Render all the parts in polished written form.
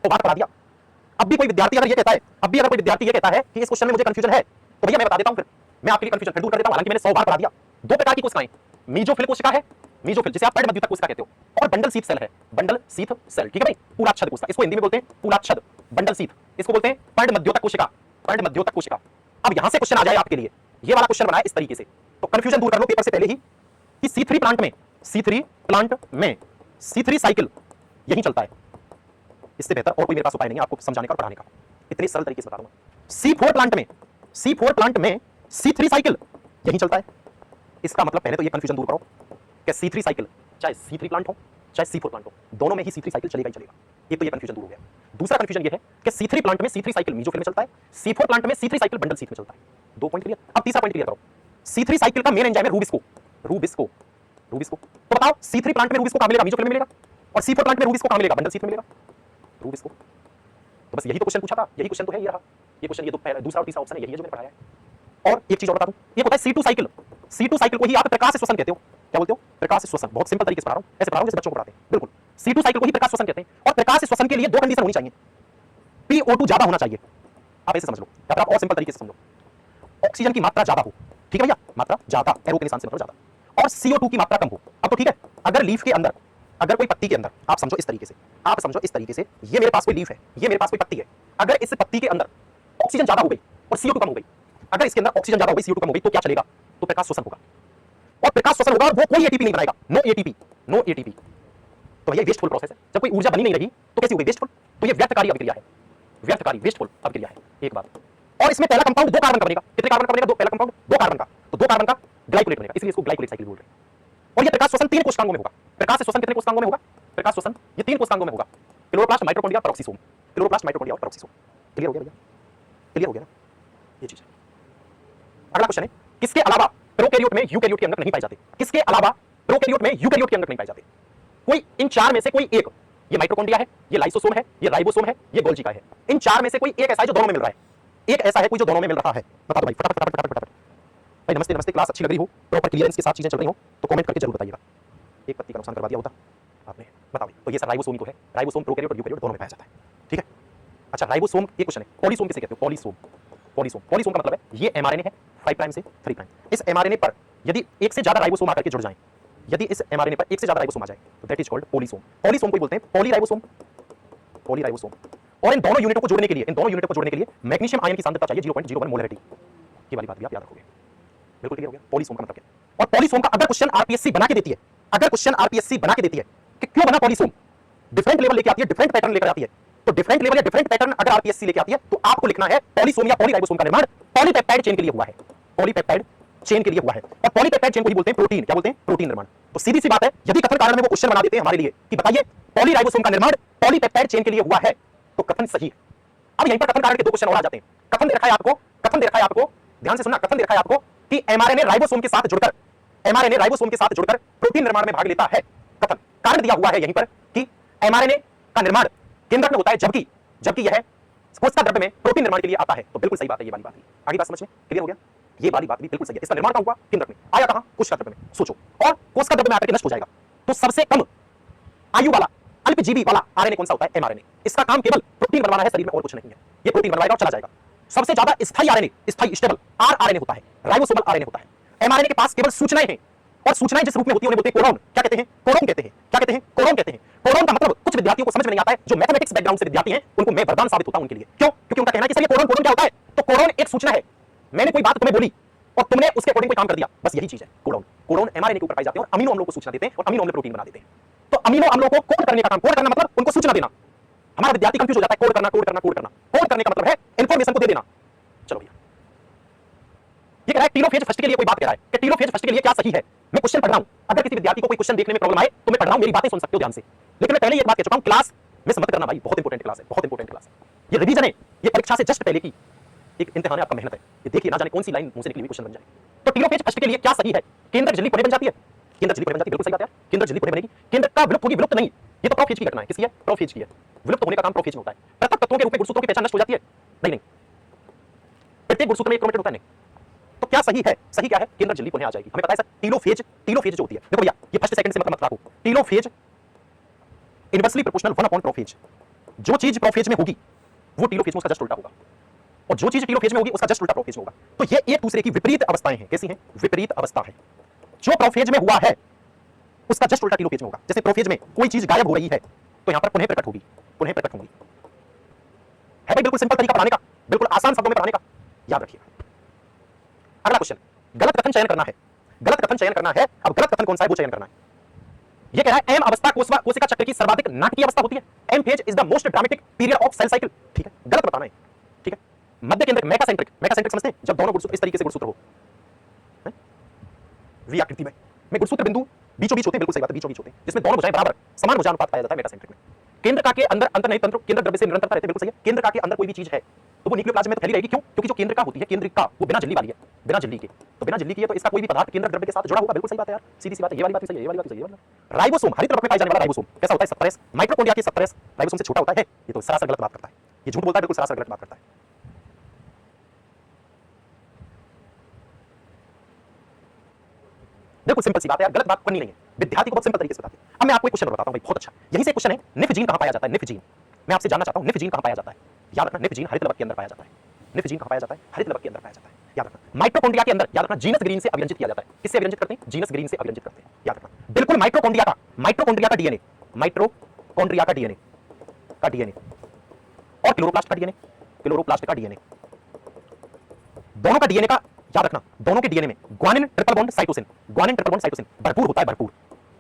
100 बार पढ़ा दिया। अब भी कोई विद्यार्थी अगर ये कहता है, अब भी अगर कोई विद्यार्थी ये कहता है कि इस क्वेश्चन में मुझे कंफ्यूजन है, तो भैया मैं बता देता हूं, फिर मैं आपके लिए कंफ्यूजन फिर दूर कर देता हूं। हालांकि मैंने 100 बार पढ़ा दिया। दो प्रकार की कोशिकाएं, मीजोफिल कोशिका है, मीजोफिल जिसे आप पैड मध्युतक कोशिका कहते हो, और बंडल शीथ सेल है, बंडल शीथ सेल। ठीक है भाई, पूलाच्छद कोशिका, इसको हिंदी में बोलते हैं पूलाच्छद, बंडल शीथ, इसको बोलते हैं पैड मध्युतक कोशिका, पैड मध्युतक कोशिका। अब यहां से क्वेश्चन आ जाए आपके लिए, ये वाला क्वेश्चन बना है इस तरीके से, तो कंफ्यूजन दूर कर लो पेपर से पहले ही कि C3 प्लांट में, C3 प्लांट में C3 साइकिल यही चलता है। इससे बेहतर और कोई मेरे पास उपाय नहीं है आपको समझाने का और पढ़ाने का, इतने सरल तरीके से बता दूंगा। C4 प्लांट में, C4 प्लांट में C3 साइकिल यही चलता है। इसका मतलब पहले तो ये कंफ्यूजन दूर करो कि C3 साइकिल चाहे C3 प्लांट हो चाहे C4 प्लांट हो, दोनों में ही C3 साइकिल चलेगा ही चलेगा। एक तो ये कंफ्यूजन दूर हो गया। दूसरा कंफ्यूजन ये है कि C3 प्लांट में C3 साइकिल मीजोफिल में चलता है, C4 प्लांट में C3 साइकिल बंडल शीथ में चलता है। दो पॉइंट क्लियर। अब तीसरा पॉइंट क्लियर करो। C3 साइकिल का मेन एंजाइम है रूबिस्को, रूबिस्को, रूबिस्को। तो बताओ C3 प्लांट में रूबिस्को कहां मिलेगा? मीजोफिल में मिलेगा। और C4 प्लांट में रूबिस्को कहां मिलेगा? बंडल शीथ में मिलेगा। रूबिस्को। तो बस यही तो क्वेश्चन पूछा था, यही क्वेश्चन तो है ये रहा। ये क्वेश्चन, ये तो पहला, दूसरा और तीसरा ऑप्शन है, यही है जो मैंने पढ़ाया है। और एक चीज और बता दूं, ये होता है C2 साइकिल। C2 साइकिल को ही आप प्रकाश श्वसन कहते हो। क्या बोलते हो? प्रकाश श्वसन। बहुत सिंपल तरीके से पढ़ा रहा हूं, ऐसे पढ़ा रहा हूं जैसे बच्चों को पढ़ाते हैं। बिल्कुल, C2 साइकिल को ही प्रकाश श्वसन कहते हैं। और प्रकाश श्वसन के लिए दो कंडीशन होनी चाहिए। PO2 ज्यादा होना चाहिए, आप ऐसे समझ लो, या फिर आप और सिंपल तरीके से समझो, ऑक्सीजन की मात्रा ज्यादा हो। ठीक है भैया, मात्रा ज्यादा, एरो के निशान से मतलब ज्यादा, और CO2 की मात्रा कम हो। अब तो ठीक है, अगर लीफ के अंदर, अगर कोई पत्ती के अंदर, आप समझो इस तरीके से, आप समझो इस तरीके से, ये मेरे पास कोई लीफ है, ये मेरे पास कोई पत्ती है, अगर इस पत्ती के अंदर ऑक्सीजन ज्यादा हो गई और CO2 कम हो गई, अगर इसके अंदर ऑक्सीजन ज्यादा हो गई, CO2 कम हो गई, तो क्या चलेगा? तो प्रकाश श्वसन होगा। और प्रकाश श्वसन होगा और वो कोई ATP नहीं बनाएगा, नो ATP, नो ATP। तो भैया वेस्टफुल प्रोसेस है। जब कोई ऊर्जा बनी नहीं रही तो कैसी हो गई? वेस्टफुल। तो ये व्यर्थकारी अभिक्रिया है, व्यर्थकारी, वेस्टफुल अभिक्रिया है। एक बात, और इसमें पहला कंपाउंड 2 कार्बन का बनेगा। कितने कार्बन का बनेगा? 2। पहला कंपाउंड 2 कार्बन का, तो 2 कार्बन का ग्लाइकोलेट बनेगा, इसलिए इसको ग्लाइकोलेट साइकिल बोल रहे हैं। और ये प्रकाश श्वसन 3 कोशिकाओं में होगा। प्रकाश श्वसन कितने कोशिकाओं में होगा? प्रकाश श्वसन ये 3 कोशिकाओं में होगा। Chloroplast, mitochondria, peroxisome. Chloroplast, mitochondria और पेरोक्सिसोम। क्लियर हो गया भैया? क्लियर हो गया ना? ये चीज है। अगला क्वेश्चन है, किसके अलावा प्रोकैरियोट में यूकैरियोट के अंगक नहीं पाए जाते? किसके अलावा प्रोकैरियोट में यूकैरियोट के अंगक नहीं पाए जाते? कोई इन 4 में से कोई एक, ये माइटोकॉन्ड्रिया है, ये लाइसोसोम है, ये राइबोसोम है, ये गोल्गी है। इन 4 में से कोई एक ऐसा है जो दोनों में मिल रहा है। एक ऐसा है कोई जो दोनों में मिल रहा है, बता दो भाई, फटाफट फटाफट फटाफट फटाफट। भाई नमस्ते नमस्ते, क्लास अच्छी लग रही हो, प्रॉपर क्लियरेंस के साथ चीजें चल रही हो तो कमेंट करके जरूर बताइएगा। एक पत्ती का नुकसान करवा दिया होता आपने, बताओ। तो ये सर राइबोसोम तो है, राइबोसोम प्रोकैरियोट और यूकैरियोट दोनों में पाया जाता है। ठीक है, अच्छा राइबोसोम, ये क्वेश्चन है, पॉलीसोम किसे कहते हो? पॉलीसोम, पॉलीसोम, पॉलीसोम का मतलब है ये mRNA है 5 प्राइम से 3 प्राइम। इस mRNA पर यदि एक से ज्यादा राइबोसोम आकर के जुड़ जाएं, यदि इस mRNA पर एक से ज्यादा राइबोसोम आ जाए तो that is called polysome. Polysome को बोलते हैं पॉलीराइबोसोम, पॉलीराइबोसोम। और इन दोनों यूनिटों को जोड़ने के लिए, इन दोनों यूनिटों को जोड़ने के लिए मैग्नीशियम आयन की सांद्रता चाहिए 0.01 मोलरिटी। ये वाली बात भी आप याद रखोगे। बिल्कुल क्लियर हो गया? पॉलीसोम का मतलब क्या? और पॉलीसोम का अगर क्वेश्चन आरपीएससी बना के देती है, अगर क्वेश्चन आरपीएससी बना के देती है कि क्यों बना पॉलीसोम, डिफरेंट लेवल लेके आती है, डिफरेंट पैटर्न लेकर आती है, तो डिफरेंट लेवल या डिफरेंट पैटर्न अगर आरपीएससी लेके आती है तो आपको लिखना है पॉलीसोम या पॉलीराइबोसोम का निर्माण पॉलीपेप्टाइड चेन के लिए हुआ है, पॉलीपेप्टाइड चेन के लिए हुआ है। और पॉलीपेप्टाइड चेन को ही बोलते हैं प्रोटीन। क्या बोलते हैं? प्रोटीन निर्माण। तो सीधी सी बात है, यदि कथन कारण में वो क्वेश्चन बना देते हैं हमारे लिए कि बताइए पॉलीराइबोसोम का निर्माण पॉलीपेप्टाइड चेन के लिए हुआ है, तो कथन सही है। अब यहीं पर कथन कारण के 2 क्वेश्चन और आ जाते हैं। कथन दे रखा है आपको, कथन दे रखा है आपको, ध्यान से सुनना, कथन दे रखा है आपको कि mRNA राइबोसोम के साथ जुड़कर, mRNA राइबोसोम के साथ जुड़कर प्रोटीन निर्माण में भाग लेता है। कथन कारण दिया हुआ है यहीं पर कि mRNA का निर्माण केंद्रक में होता है, जबकि यह कोशिका द्रव्य में प्रोटीन निर्माण के लिए आता है। तो बिल्कुल सही बात है ये वाली बात। आगे बात समझ में क्लियर हो गया? ये वाली बात भी बिल्कुल सही है। इसका निर्माण कहां हुआ? केंद्रक में। आया कहां? कोशिका द्रव्य में। सोचो, और कोशिका द्रव्य में आकर के नष्ट हो जाएगा। तो सबसे कम आयु वाला, अल्पजीवी वाला आरएनए कौन सा होता है? mRNA। इसका काम केवल प्रोटीन बनवाना है शरीर में, और कुछ नहीं है। ये प्रोटीन बनवाएगा और चला जाएगा। सबसे ज्यादा स्थायी आरएनए, स्थायी स्टेबल आरआरएनए होता है, राइबोसोमल आरएनए होता है। mRNA के पास केवल सूचनाएं हैं, और सूचनाएं जिस रूप में होती है उन्हें बोलते हैं कोडॉन। क्या कहते हैं? कोडॉन कहते हैं। क्या कहते हैं? कोडॉन कहते हैं। कोडॉन का मतलब कुछ विद्यार्थियों को समझ में नहीं आता है, जो मैथमेटिक्स बैकग्राउंड से विद्यार्थी हैं उनको मैं वरदान साबित होता हूं उनके लिए। क्यों? क्योंकि उनका कहना है कि सर ये कोडॉन, कोडॉन क्या होता है? तो कोडॉन एक सूचना है। मैंने कोई बात तुम्हें बोली और तुमने उसके अकॉर्डिंग कोई काम कर दिया, बस यही चीज है कोडॉन। कोडॉन mRNA के ऊपर पाए जाते हैं और अमीनो अम्लों को सूचना देते हैं, और अमीनो अम्ल प्रोटीन बना देते हैं। तो अमीनो अम्लों को कोड करने का काम, कोड करना मतलब उनको सूचना देना। हमारा विद्यार्थी कंफ्यूज हो जाता है, कोड करना, कोड करना, कोड करना। कोड करने का मतलब है इंफॉर्मेशन को दे देना। चलो भैया, ये कह रहा है टेलोफेज फर्स्ट के लिए, कोई बात कह रहा है कि टेलोफेज फर्स्ट के लिए क्या सही है। मैं क्वेश्चन पढ़ रहा हूं, अगर किसी विद्यार्थी को कोई क्वेश्चन देखने में प्रॉब्लम आए तो मैं पढ़ रहा हूं, मेरी बातें सुन सकते हो ध्यान से। लेकिन मैं पहले एक बात कह चुका हूं, क्लास मिस मत करना भाई, बहुत इंपॉर्टेंट क्लास है, बहुत इंपॉर्टेंट क्लास है। ये रिवीजन है, ये परीक्षा से जस्ट पहले की एक इम्तिहान है, आपका मेहनत है। ये देखिए ना जाने कौन सी लाइन मुंह से निकली हुई क्वेश्चन बन जाए। तो टेलोफेज फर्स्ट के लिए क्या सही है? केंद्रक झिल्ली पुणे बन जाती है, केंद्रक झिल्ली पुणे बन जाती है, बिल्कुल सही बात है। केंद्रक झिल्ली पुणे बनेगी, केंद्रक का विलुप्त होगी, विलुप्त नहीं, ये तो प्रोफेज की घटना है। किसी है? प्रोफेज की है। विलुप्त होने का काम प्रोफेज में होता है। पृथक तत्वों के रूप में गुणसूत्रों की पहचान नष्ट हो जाती है? नहीं, प्रत्येक गुणसूत्र में एक क्रोमेटिड होता है। नहीं, तो क्या सही है? सही क्या है? केंद्रक झिल्ली पुणे आ जाएगी। हमें पता है सर टेलोफेज, टेलोफेज जो होती है, देखो भैया ये फर्स्ट सेकंड से मतलब मत रखो। टेलोफेज इनवर्सली प्रोपोर्शनल 1/प्रोफेज, जो चीज प्रोफेज में होगी वो टीलोफेज में उसका जस्ट उल्टा होगा, और जो चीज टीलोफेज में होगी उसका जस्ट उल्टा प्रोफेज में होगा। तो ये एक दूसरे की विपरीत अवस्थाएं हैं। कैसी हैं? विपरीत अवस्था है। जो प्रोफेज में हुआ है उसका जस्ट उल्टा टीलोफेज में होगा। जैसे प्रोफेज में कोई चीज गायब हो रही है तो यहां पर पुनः प्रकट होगी, पुनः प्रकट होगी। है भाई बिल्कुल सिंपल तरीका पढ़ाने का, बिल्कुल आसान शब्दों में पढ़ाने का, याद रखिएगा। अगला क्वेश्चन, गलत कथन चयन करना है। गलत कथन चयन करना है। अब गलत कथन कौन सा है वो चयन करना है। ये कह रहा है एम अवस्था कोशिका चक्र की सर्वाधिक नाटकीय अवस्था होती है। M phase is the most dramatic period of cell cycle. ठीक है, गलत बताना है। ठीक है, मध्य केंद्र मेगासेंट्रिक, मेगासेंट्रिक समझते हैं जब दोनों गुणसूत्र इस तरीके से गुणसूत्र हो वी आकृति में गुणसूत्र बिंदु बीचों बीच होते हैं, बिल्कुल सही बात है, बीचों बीच होते हैं, जिसमें दोनों भुजाएं बराबर समान भुजानुपात पाया जाता है मेगासेंट्रिक में। केंद्र का के अंदर अंतर्निहित तंत्र केंद्र द्रव्य से निरंतरता रहती है, बिल्कुल सही है। केंद्र का के अंदर कोई भी चीज है तो वो न्यूक्लियोप्लाज्म में तो फैली रहेगी। क्यों? क्योंकि जो केंद्र का होती है, केंद्र का वो बिना झिल्ली वाली है, बिना झिल्ली के। तो बिना झिल्ली की है तो इसका कोई भी पदार्थ केंद्र द्रव्य के साथ जुड़ा होगा, बिल्कुल सही बात है यार, सीधी सी बात है। ये वाली बात भी सही है, ये वाली बात भी सही है। राइबोसोम, हरित द्रव्य में पाया जाने वाला राइबोसोम कैसा होता है? सबप्रेस। माइटोकॉन्ड्रिया की सबप्रेस राइबोसोम से छोटा होता है। ये तो सरासर गलत बात करता है, ये झूठ बोलता है, बिल्कुल सरासर गलत बात करता है। बिल्कुल सिंपल सी बात है यार, गलत बात करनी नहीं है, विद्यार्थी को बहुत सिंपल तरीके से बताते हैं। अब मैं आपको एक क्वेश्चन बताता हूं भाई, बहुत अच्छा। यहीं से क्वेश्चन है, निफ जीन कहां पाया जाता है? निफ जीन मैं आपसे जानना चाहता हूं, निफ जीन कहां पाया जाता है? याद रखना, निफ जीन हरित लवक के अंदर पाया जाता है। निफ जीन कहां पाया जाता है? हरित लवक के अंदर पाया जाता है, याद रखना। माइटोकॉन्ड्रिया के अंदर, याद रखना, जीनस ग्रीन से अभिरंजित किया जाता है। किससे अभिरंजित करते हैं? जीनस ग्रीन से अभिरंजित करते हैं, याद रखना। बिल्कुल माइटोकॉन्ड्रिया का डीएनए, माइटोकॉन्ड्रिया का डीएनए और क्लोरोप्लास्ट का डीएनए, क्लोरोप्लास्ट का डीएनए, दोनों का डीएनए का याद रखना, दोनों के डीएनए में guanine triple bond cytosine, guanine triple bond cytosine भरपूर होता है, भरपूर।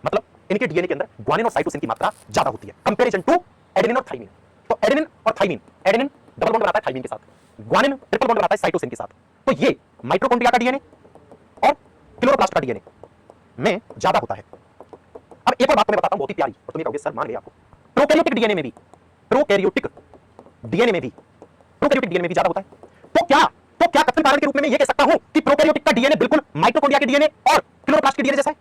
मतलब इनके डीएनए के अंदर ग्वानिन और साइटोसिन की मात्रा ज्यादा होती है कंपैरिजन टू एडेनिन और थाइमिन। तो एडेनिन और थाइमिन, एडेनिन डबल बॉन्ड बनाता है थाइमिन के साथ, ग्वानिन ट्रिपल बॉन्ड बनाता है साइटोसिन के साथ। तो ये माइटोकॉन्ड्रिया का डीएनए और क्लोरोप्लास्ट का डीएनए में ज्यादा होता है। अब एक और बात मैं बताता हूं बहुत ही प्यारी, और तुम ये कहोगे सर मान गए आपको, प्रोकैरियोटिक डीएनए में भी, प्रोकैरियोटिक डीएनए में भी, प्रोकैरियोटिक डीएनए में भी ज्यादा होता है। तो क्या कथन कारण के रूप में मैं ये कह सकता हूं कि प्रोकैरियोटिक का डीएनए बिल्कुल माइटोकॉन्ड्रिया के डीएनए और क्लोरोप्लास्ट के डीएनए जैसा है?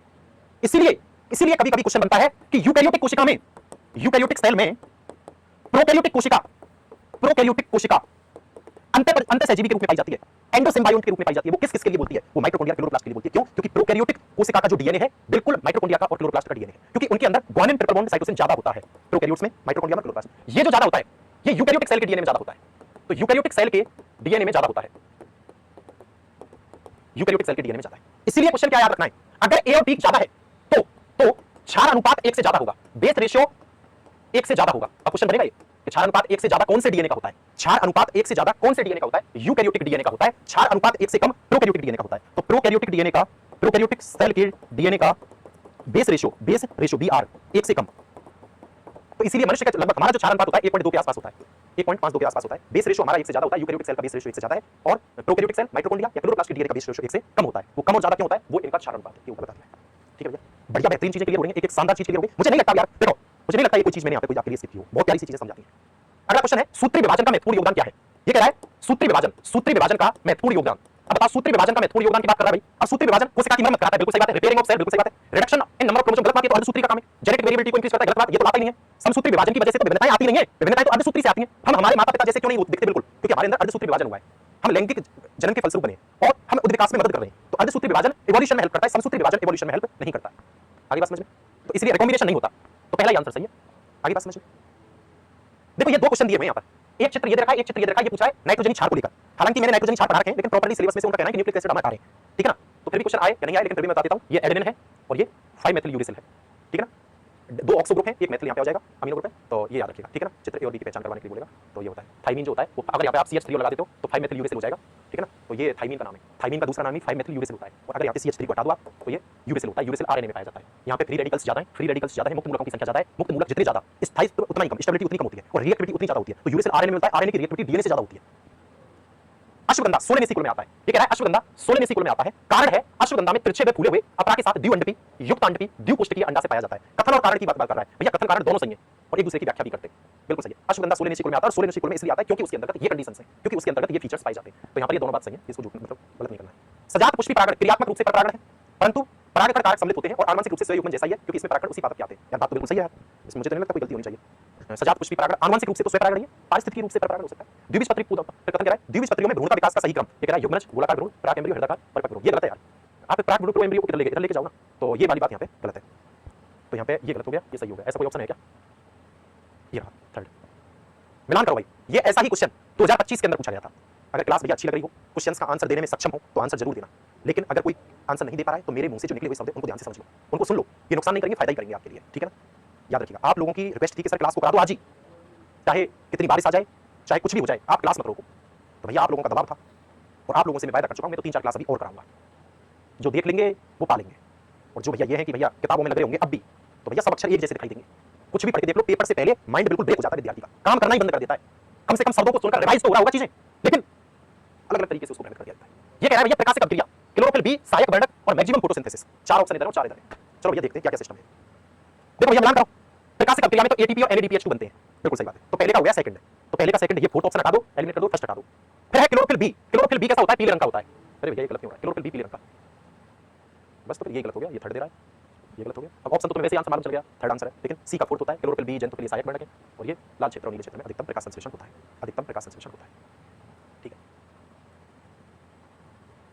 इसीलिए कभी-कभी क्वेश्चन बनता है कि यूकैरियोटिक कोशिका में, यूकैरियोटिक सेल में प्रोकैरियोटिक कोशिका अंतःसहजीवी के रूप में पाई जाती है, एंडोसिम्बायोट के रूप में पाई जाती है। वो किसके लिए बोलती है? वो माइटोकॉन्ड्रिया क्लोरोप्लास्ट के लिए बोलती है। क्यों? क्योंकि प्रोकैरियोटिक कोशिका का जो डीएनए है बिल्कुल माइटोकॉन्ड्रिया का और क्लोरोप्लास्ट का डीएनए है, क्योंकि उनके अंदर ग्वानिन ट्रिपल बॉन्ड साइटोसिन ज्यादा होता है। प्रोकैरियोट्स में माइटोकॉन्ड्रिया में क्लोरोप्लास्ट, ये जो ज्यादा होता है ये यूकैरियोटिक सेल के डीएनए में ज्यादा होता है। तो यूकैरियोटिक सेल के डीएनए में ज्यादा होता है, यूकैरियोटिक सेल के डीएनए में ज्यादा है। इसलिए क्वेश्चन क्या याद रखना है, अगर ए और बी ज्यादा है तो क्षार अनुपात 1 से ज्यादा होगा, बेस रेशियो 1 से ज्यादा होगा। अब क्वेश्चन बनेगा ये कि क्षार अनुपात 1 से ज्यादा कौन से डीएनए का होता है? क्षार अनुपात 1 से ज्यादा कौन से डीएनए का होता है? यूकैरियोटिक डीएनए का होता है। क्षार अनुपात 1 से कम प्रोकैरियोटिक डीएनए का होता है। तो प्रोकैरियोटिक डीएनए का, प्रोकैरियोटिक सेल के डीएनए का बेस रेशियो बीआर 1 से कम। तो इसीलिए मनुष्य का लगभग हमारा जो क्षार अनुपात होता है 1.2 के आसपास होता है, 1.52 के आसपास होता है। बेस रेशियो हमारा 1 से ज्यादा होता है, यूकैरियोटिक सेल का बेस रेशियो 1 से ज्यादा है, और प्रोकैरियोटिक सेल माइटोकॉन्ड्रिया या क्लोरोप्लास्ट के डीएनए का बेस रेशियो 1 से कम होता है। वो कम और ज्यादा क्यों होता है? वो इनका क्षार अनुपात है, ये ऊपर बताते हैं। ठीक है भैया, बढ़िया बेहतरीन चीजें क्लियर हो रही हैं, एक शानदार चीज क्लियर हो गई। मुझे नहीं लगता यार, देखो मुझे नहीं लगता ये कोई चीज मैंने यहाँ पे कोई आपके लिए सीखी हो, बहुत प्यारी सी चीजें समझाती है। अगला क्वेश्चन है सूत्री विभाजन का महत्वपूर्ण योगदान क्या है? ये कह रहा है सूत्री विभाजन का महत्वपूर्ण योगदान। अब बताओ सूत्री विभाजन का महत्वपूर्ण योगदान की बात कर रहा है भाई। अब सूत्री विभाजन कोशिका की मरम्मत कराता है, बिल्कुल सही बात है। रिपेयरिंग ऑफ सेल, बिल्कुल सही बात है। Reduction in number of chromosome, गलत बात है, तो अर्धसूत्री का काम है। जेनेटिक वेरिएबिलिटी को इंक्रीज करता है, गलत बात, ये तो आता ही नहीं है। समसूत्री विभाजन की वजह से तो विभिन्नताएं आती नहीं है, विभिन्नताएं तो अर्धसूत्री से आती हैं। हम हमारे माता पिता जैसे क्यों नहीं दिखते? बिल्कुल, क्योंकि हमारे अंदर अर्धसूत्री विभाजन हुआ है, हम लैंगिक जन्म के फलस्वरूप बने और हम उद्भिद विकास में मदद कर रहे हैं। तो अर्धसूत्री विभाजन इवोल्यूशन में हेल्प करता है, समसूत्री विभाजन इवोल्यूशन में हेल्प नहीं करता। आगे बात समझ में? तो इसलिए रिकॉम्बिनेशन नहीं होता, तो पहला आंसर सही है। आगे बात समझ में? देखो ये दो क्वेश्चन दिए हुए हैं यहाँ पर, एक चित्र ये दे रखा है, एक चित्र ये दे रखा है। ये पूछा है नाइट्रोजनी क्षार को लेकर। हालांकि मैंने नाइट्रोजनी क्षार पढ़ा रखे हैं, लेकिन प्रॉपर्ली सिलेबस में से उनका कहना है कि न्यूक्लिक एसिड हमारा है, ठीक है ना? तो फिर भी क्वेश्चन आए या नहीं आए, लेकिन फिर भी मैं बता देता हूं, ये एडेनिन है और ये 5 मेथिल यूरेसिल है, ठीक है ना? दो ऑक्सो ग्रुप है, एक मेथिल यहाँ पे आ जाएगा, अमीनो ग्रुप है, तो ये याद रखिएगा, ठीक है ना? चित्र ए और बी की पहचान करवाने के लिए बोलेगा, तो ये होता है थाइमिन जो होता है वो, अगर यहाँ पे आप CH3 लगा देते हो तो 5 मेथिल यूरेसिल हो जाएगा, ठीक है ना? तो ये थाइमिन का नाम है। थाइमिन का दूसरा नाम ही 5 मेथिल यूरेसिल होता है, और अगर यहाँ पे CH3 को हटा दो आप तो ये यूरेसिल होता है। यूरेसिल RNA में पाया जाता है। यहाँ पे फ्री रेडिकल्स ज्यादा है, फ्री रेडिकल्स ज्यादा है, मुक्त मूलकों की संख्या ज्यादा है। मुक्त मूलक जितने ज्यादा स्थायित्व उतना ही कम, स्टेबिलिटी उतनी कम होती है और रिएक्टिविटी उतनी ज्यादा होती है। तो यूरेसिल RNA में मिलता है, RNA की रिएक्टिविटी डीएनए से ज्यादा होती है। अश्वगंधा 16 में सीक्वल में आता है। ये कह रहा है अश्वगंधा 16 में सीक्वल में आता है। कारण है अश्वगंधा में तिरछे हुए फूले हुए अपरा के साथ द्विअंडपी युक्त अंडपी द्विकोष्ठकीय अंडा से पाया जाता है। कथन और कारण की बात कर रहा है भैया, कथन कारण दोनों सही है और एक दूसरे की व्याख्या भी करते हैं, बिल्कुल सही है। अश्वगंधा 16 में सीक्वल में आता है और 16 में सीक्वल में इसलिए आता है क्योंकि उसके अंतर्गत ये कंडीशंस हैं, क्योंकि उसके अंतर्गत ये फीचर्स पाए जाते हैं। तो यहाँ पर ये दोनों बात सही है, इसको झूठ मतलब गलत नहीं करना है। सजात पुष्पी परागण क्रियात्मक रूप से परागण है, परंतु परागण कारक सम्मिलित होते हैं और आनुवंशिक रूप से स्वयं जैसा ही है, क्योंकि इसमें परागण उसी पादप के आते हैं। यार बात तो बिल्कुल सही है, इसमें मुझे तो नहीं लगता कोई गलती होनी चाहिए। सजात पुष्पी परागण आनुवंशिक रूप से तो स्वयं है, पारिस्थितिक रूप से परागण हो सकता है। द्विबीजपत्री कथन कह रहा है द्विबीजपत्रियों में भ्रूण का विकास का सही क्रम, ये कह रहा है युग्मनज, गोलाकार भ्रूण, प्राक एम्ब्रियो, हृदयाकार, परिपक्व भ्रूण। ये गलत है यार, आप प्राक भ्रूण प्रो एम्ब्रियो को इधर लेके जाओ ना, तो ये वाली बात यहाँ पे गलत है। तो यहाँ पे ये गलत हो गया, ये सही हो गया। ऐसा कोई ऑप्शन है क्या? ये रहा थर्ड। मिलान करो भाई, ये ऐसा ही क्वेश्चन 2025 के अंदर पूछा गया था। अगर क्लास भैया अच्छी लग रही हो, क्वेश्चंस का आंसर देने में सक्षम हो तो आंसर जरूर देना, लेकिन अगर कोई आंसर नहीं दे पा रहा है तो मेरे मुंह से जो निकले हुए शब्द हैं उनको ध्यान से समझ लो, उनको सुन लो, ये नुकसान नहीं करेंगे, फायदा ही करेंगे आपके लिए, ठीक है ना। याद रखिएगा, आप लोगों की रिक्वेस्ट थी कि सर क्लास को करा दो आज ही, चाहे कितनी बारिश आ जाए, चाहे कुछ भी हो जाए, आप क्लास मत रोको। तो भैया आप लोगों का दबाव था और आप लोगों से मैं वायदा कर चुका हूं, मैं तो 3-4 क्लास अभी और कराऊंगा, जो देख लेंगे वो पा लेंगे। और जो भैया ये है कि भैया किताबों में लग रहे होंगे अब भी, तो भैया सब अक्षर एक जैसे दिखाई देंगे, कुछ भी पढ़ के देख लो, पेपर से पहले माइंड बिल्कुल ब्रेक हो जाता है विद्यार्थी का, काम करना ही बंद कर देता है। कम से कम शब्दों को सुनकर रिवाइज तो हो रहा होगा चीजें, लेकिन अलग अलग तरीके से उसको कर दिया जाता है। ये कह रहा है भैया प्रकाशिक अभिक्रिया, क्लोरोफिल बी, सहायक वर्णक और मैक्सिमम फोटोसिंथेसिस, 4 ऑप्शन इधर और 4 इधर है। चलो भैया देखते हैं क्या क्या सिस्टम है। देखो भैया मिलान करो, प्रकाशिक अभिक्रिया में तो एटीपी और एनएडीपीएच2 बनते हैं, बिल्कुल सही बात है। तो पहले का हो गया सेकंड है, तो पहले का सेकंड, ये फोर्थ ऑप्शन हटा दो, एलिमिनेट कर दो, फर्स्ट हटा दो। फिर है क्लोरोफिल बी, क्लोरोफिल बी कैसा होता है, पीले रंग का होता है। अरे भैया ये गलत क्यों हो रहा है, क्लोरोफिल बी पीले रंग का, बस तो फिर ये गलत हो गया, ये थर्ड दे रहा है, ये गलत हो गया। अब ऑप्शन तो तुम्हें वैसे आंसर मालूम चल गया, थर्ड आंसर है, लेकिन सी का फोर्थ होता है, क्लोरोफिल बी जंतु के लिए सहायक वर्णक है, और ये लाल क्षेत्र और नीले क्षेत्र में अधिकतम प्रकाश संश्लेषण होता है, अधिकतम प्रकाश संश्लेषण होता है, ठीक है।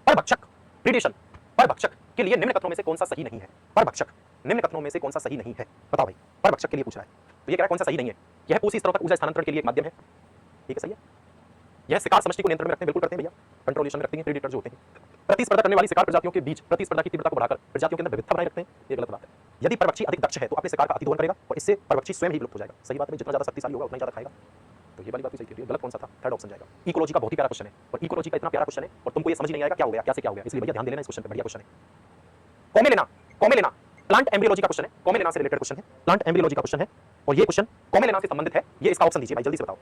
परभक्षक प्रीडेशन, परभक्षक के लिए निम्न कथनों में से कौन सा सही नहीं है, परभक्षक निम्न कथनों में से कौन सा सही नहीं है, बताओ भाई, परभक्षक के लिए पूछ रहा है, तो ये कह रहा है कौन सा सही नहीं है। यह उसी स्तरों पर ऊर्जा स्थानांतरण के लिए एक माध्यम है, ठीक है, सही है। यह शिकार समष्टि को नियंत्रण में रखते हैं, बिल्कुल करते हैं भैया, कंट्रोलेशन में रखते हैं, प्रेडेटर जो होते हैं। प्रतिस्पर्धा करने वाली शिकार प्रजातियों के बीच प्रतिस्पर्धा की तीव्रता को बढ़ाकर प्रजातियों के अंदर विविधता बनाए रखते हैं, ये गलत बात है। यदि परभक्षी अधिक दक्ष है तो अपने शिकार का अतिदोहन करेगा और इससे परभक्षी स्वयं ही विलुप्त हो जाएगा, सही बात है, जितना ज्यादा शक्तिशाली होगा उतना ही ज्यादा खाएगा, तो ये वाली बात भी सही कह रही है। गलत कौन सा था, थर्ड ऑप्शन जाएगा। इकोलॉजी का बहुत ही प्यारा क्वेश्चन है, और इकोलॉजी का इतना प्यारा क्वेश्चन है और तुमको ये समझ नहीं आएगा क्या हो गया, क्या से क्या हो गया, इसलिए भैया ध्यान दे लेना इस क्वेश्चन पे, बढ़िया क्वेश्चन है। कॉमेलेना, कॉमेलेना प्लांट एम्ब्रियोलॉजी का क्वेश्चन है, कॉमेलेना से रिलेटेड क्वेश्चन है, प्लांट एम्ब्रियोलॉजी का क्वेश्चन है, और ये क्वेश्चन कॉमेलेना से संबंधित है। ये इसका ऑप्शन दीजिए भाई, जल्दी से बताओ।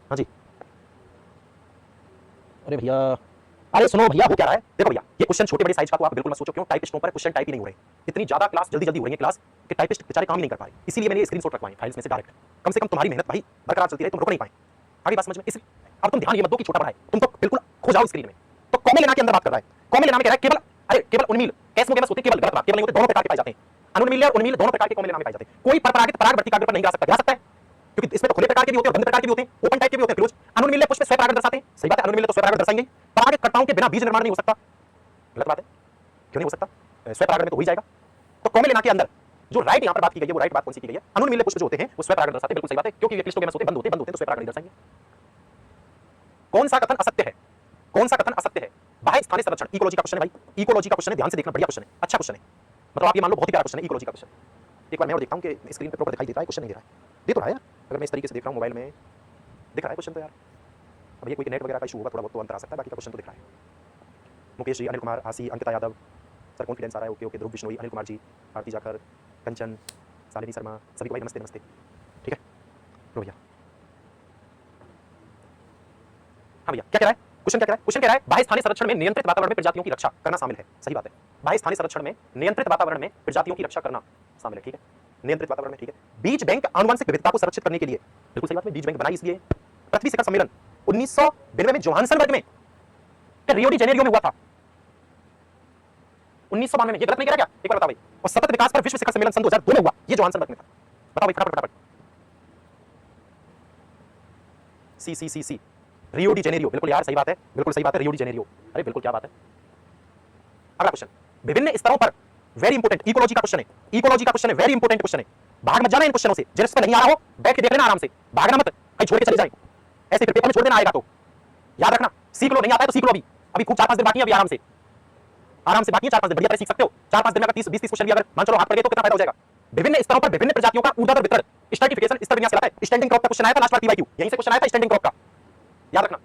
हाँ जी, अरे भैया, अरे सुनो भैया हो क्या रहा है, देखो भैया ये क्वेश्चन छोटे बड़े साइज का तो आप बिल्कुल मत सोचो, क्यों टाइपिस्टों पर क्वेश्चन टाइप ही नहीं हो रहे, इतनी ज्यादा क्लास जल्दी जल्दी हो रही है क्लास कि टाइपिस्ट बेचारे काम ही नहीं कर पा रहे, इसीलिए मैंने स्क्रीनशॉट रखवाए फाइल्स में से डायरेक्ट, कम से कम तुम्हारी मेहनत भाई बरकरार चलती रहे, तुम रुक नहीं पाए, आगे बात समझ में। इसलिए अब तुम ध्यान ये मत दो कि छोटा बड़ा है, तुम तो बिल्कुल खो जाओ स्क्रीन में। तो कॉमेलेना के अंदर बात कर रहा है, कॉमेलेना में कह रहा है केवल, अरे केवल उन्मील कैस्मोगेमस होते, केवल गलत बात, केवल नहीं होते, दोनों प्रकार के पाए जाते हैं, अनुन्मील और उन्मील दोनों प्रकार के कॉमेलेना में पाए जाते हैं। कोई परपरागित परागवर्ती काव्य पर नहीं गा सकता, गा सकता है क्योंकि इसमें तो खुले प्रकार के भी होते हैं और बंद प्रकार के भी होते हैं, ओपन टाइप के भी होते हैं, क्लोज। अनुन्मील पुष्प स्वयं परागण दर्शाते हैं, सही बात है, अनुन्मील तो स्वयं परागण दर्शाएंगे, परागकर्ताओं के बिना बीज निर्माण नहीं हो सकता, गलत बात है, क्यों नहीं हो सकता, स्वयं परागण में तो हो ही जाएगा। तो कॉमेलेना के अंदर जो राइट यहाँ पर बात की गई है, वो राइट बात कौन सी की गई है, अनुन्मील पुष्प जो होते हैं वो स्वयं परागण दर्शाते हैं, बिल्कुल सही बात है, क्योंकि ये क्लिस्टोगेमस होते हैं, बंद होते हैं तो स्वयं परागण दर्शाएंगे। कौन सा कथन असत्य है, कौन सा कथन असत्य है, बाह्य स्थानीय संरक्षण, इकोलॉजी का क्वेश्चन है भाई, इकोलॉजी का क्वेश्चन है, ध्यान से देखना, बढ़िया क्वेश्चन है, अच्छा क्वेश्चन है, मतलब आप ये मान लो बहुत ही प्यारा क्वेश्चन है इकोलॉजी का क्वेश्चन। एक बार मैं और देखता हूं कि स्क्रीन पे प्रॉपर दिखाई देता है, क्वेश्चन नहीं दे रहा है, दे तो रहा है यार, अगर मैं इस तरीके से देख रहा हूं मोबाइल में दिख रहा है क्वेश्चन तो यार, अब ये कोई नेट वगैरह का इशू होगा, थोड़ा बहुत तो अंतर आ सकता है, बाकी का क्वेश्चन तो दिख रहा है। मुकेश जी, अनिल कुमार, आसी, अंकिता यादव, सर कॉन्फिडेंस आ रहा है, ओके ओके, ध्रुव बिश्नोई, अनिल कुमार जी, आरती जाकर, कंचन, शालिनी शर्मा, सभी को भाई नमस्ते नमस्ते, ठीक है। लो भैया, हाँ भैया क्या कह रहा है क्वेश्चन, क्या कह रहा है क्वेश्चन, कह रहा है बाह्य स्थानीय संरक्षण में नियंत्रित वातावरण में प्रजातियों की रक्षा करना शामिल है, सही बात है, बाह्य स्थानीय संरक्षण में नियंत्रित वातावरण में प्रजातियों की रक्षा करना शामिल है, ठीक है, नियंत्रित वातावरण में, ठीक है। बीज बैंक आनुवंशिक विविधता को संरक्षित करने के लिए, बिल्कुल सही बात है, बीज बैंक बनाई इसलिए। पृथ्वी शिखर सम्मेलन 1992 में जोहान्सनबर्ग में, रियो डी जेनेरियो में हुआ था, 1992 में, ये गलत नहीं कह रहा क्या, एक बार बताओ भाई। और सतत विकास पर विश्व शिखर सम्मेलन सन 2002 में हुआ, ये जोहान्सनबर्ग में था, बताओ भाई फटाफट फटाफट। सी सी सी सी रियो डी जेनेरियो, बिल्कुल यार सही बात है, बिल्कुल सही बात है, रियो डी जेनेरियो, अरे बिल्कुल क्या बात है। अगला क्वेश्चन, विभिन्न स्तरों पर, वेरी इंपोर्टेंट, इकोलॉजी का क्वेश्चन है, इकोलॉजी का क्वेश्चन है, वेरी इंपोर्टेंट क्वेश्चन है, भाग मत जाना इन क्वेश्चनों से, जिस पे नहीं आ रहा हो बैठ के देख लेना आराम से, भागना मत, कहीं छोड़ के चले जाए, ऐसे फिर पेपर में छोड़ देना आएगा तो याद रखना, सीख लो, नहीं आता है तो सीख लो, अभी खूब 4-5 दिन बाकी है, अभी आराम से बाकी है, 4-5 दिन बढ़िया तरह सीख सकते हो, 4-5 दिन में अगर 30-20 क्वेश्चन भी अगर मान चलो हाथ पड़ गए तो कितना फायदा हो जाएगा। विभिन्न स्तरों पर विभिन्न प्रजातियों का ऊर्ध्वाधर वितरण, स्ट्रैटिफिकेशन स्तर विन्यास कहलाता है। स्टैंडिंग क्रॉप का क्वेश्चन आया था लास्ट बार पीवाईक्यू, यहीं से क्वेश्चन आया था स्टैंडिंग क्रॉप का, याद रखना।